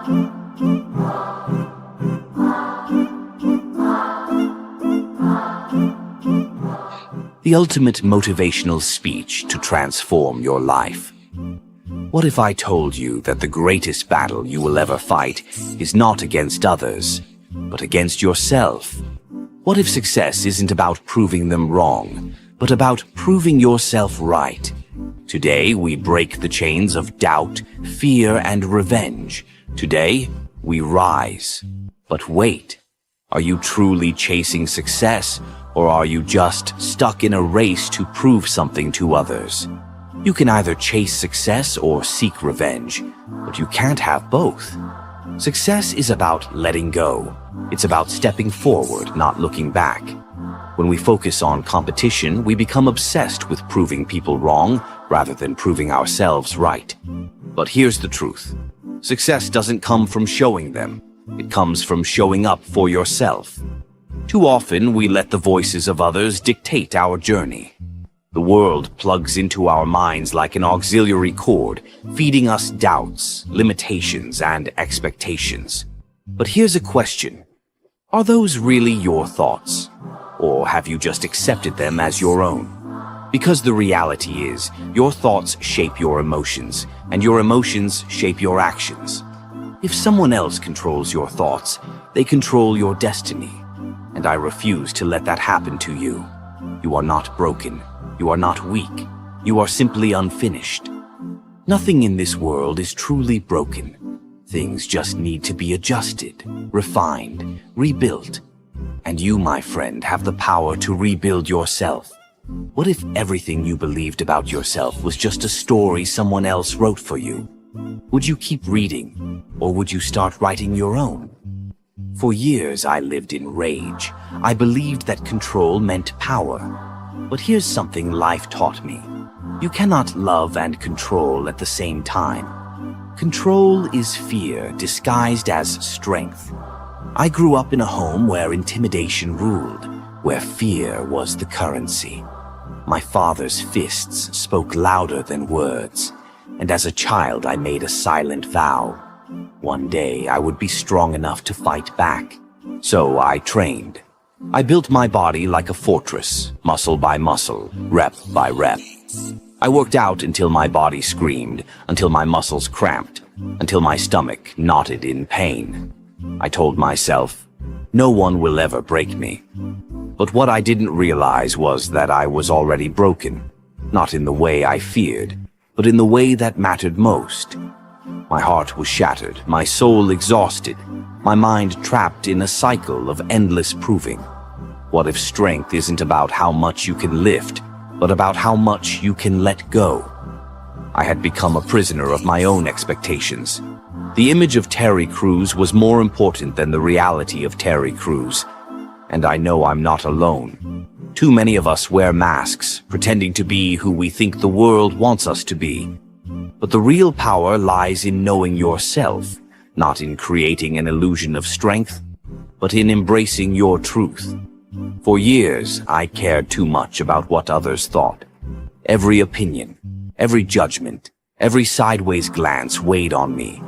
The ultimate motivational speech to transform your life. What if I told you that the greatest battle you will ever fight is not against others, but against yourself? What if success isn't about proving them wrong, but about proving yourself right? Today, we break the chains of doubt, fear, and revenge. Today, we rise. But wait, are you truly chasing success, or are you just stuck in a race to prove something to others? You can either chase success or seek revenge, but you can't have both. Success is about letting go. It's about stepping forward, not looking back. When we focus on competition, we become obsessed with proving people wrong rather than proving ourselves right. But here's the truth. Success doesn't come from showing them. It comes from showing up for yourself. Too often, we let the voices of others dictate our journey. The world plugs into our minds like an auxiliary cord, feeding us doubts, limitations, and expectations. But here's a question. Are those really your thoughts? Or have you just accepted them as your own? Because the reality is, your thoughts shape your emotions, and your emotions shape your actions. If someone else controls your thoughts, they control your destiny. And I refuse to let that happen to you. You are not broken. You are not weak. You are simply unfinished. Nothing in this world is truly broken. Things just need to be adjusted, refined, rebuilt. And you, my friend, have the power to rebuild yourself. What if everything you believed about yourself was just a story someone else wrote for you? Would you keep reading, or would you start writing your own? For years, I lived in rage. I believed that control meant power. But here's something life taught me. You cannot love and control at the same time. Control is fear disguised as strength. I grew up in a home where intimidation ruled, where fear was the currency. My father's fists spoke louder than words, and as a child I made a silent vow. One day I would be strong enough to fight back. So I trained. I built my body like a fortress, muscle by muscle, rep by rep. I worked out until my body screamed, until my muscles cramped, until my stomach knotted in pain. I told myself, no one will ever break me. But what I didn't realize was that I was already broken, not in the way I feared, but in the way that mattered most. My heart was shattered, my soul exhausted, my mind trapped in a cycle of endless proving. What if strength isn't about how much you can lift, but about how much you can let go? I had become a prisoner of my own expectations. The image of Terry Crews was more important than the reality of Terry Crews. And I know I'm not alone. Too many of us wear masks, pretending to be who we think the world wants us to be. But the real power lies in knowing yourself, not in creating an illusion of strength, but in embracing your truth. For years, I cared too much about what others thought. Every opinion, every judgment, every sideways glance weighed on me.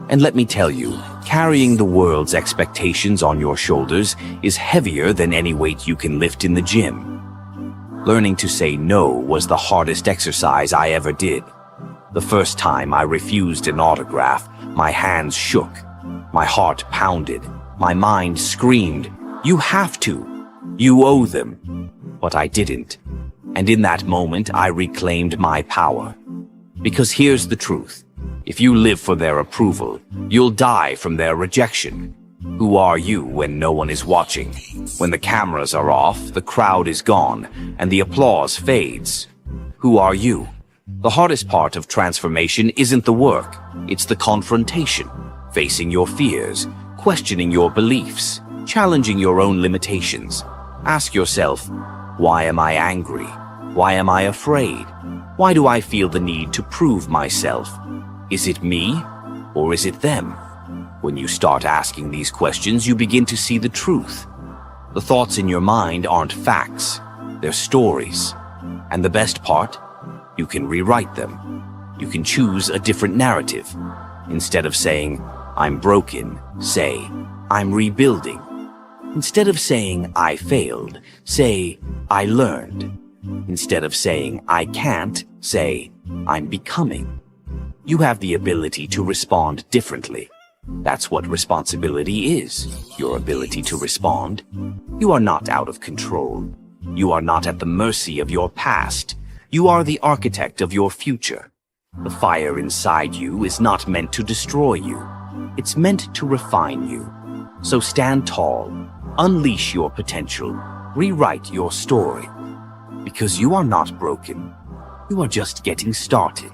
And let me tell you, carrying the world's expectations on your shoulders is heavier than any weight you can lift in the gym. Learning to say no was the hardest exercise I ever did. The first time I refused an autograph, my hands shook, my heart pounded, my mind screamed, "You have to! You owe them!" But I didn't. And in that moment, I reclaimed my power. Because here's the truth. If you live for their approval, you'll die from their rejection. Who are you when no one is watching? When the cameras are off, the crowd is gone, and the applause fades. Who are you? The hardest part of transformation isn't the work, it's the confrontation. Facing your fears, questioning your beliefs, challenging your own limitations. Ask yourself, why am I angry? Why am I afraid? Why do I feel the need to prove myself? Is it me, or is it them? When you start asking these questions, you begin to see the truth. The thoughts in your mind aren't facts, they're stories. And the best part? You can rewrite them. You can choose a different narrative. Instead of saying, I'm broken, say, I'm rebuilding. Instead of saying, I failed, say, I learned. Instead of saying, I can't, say, I'm becoming. You have the ability to respond differently. That's what responsibility is, your ability to respond. You are not out of control. You are not at the mercy of your past. You are the architect of your future. The fire inside you is not meant to destroy you. It's meant to refine you. So stand tall, unleash your potential, rewrite your story. Because you are not broken. You are just getting started.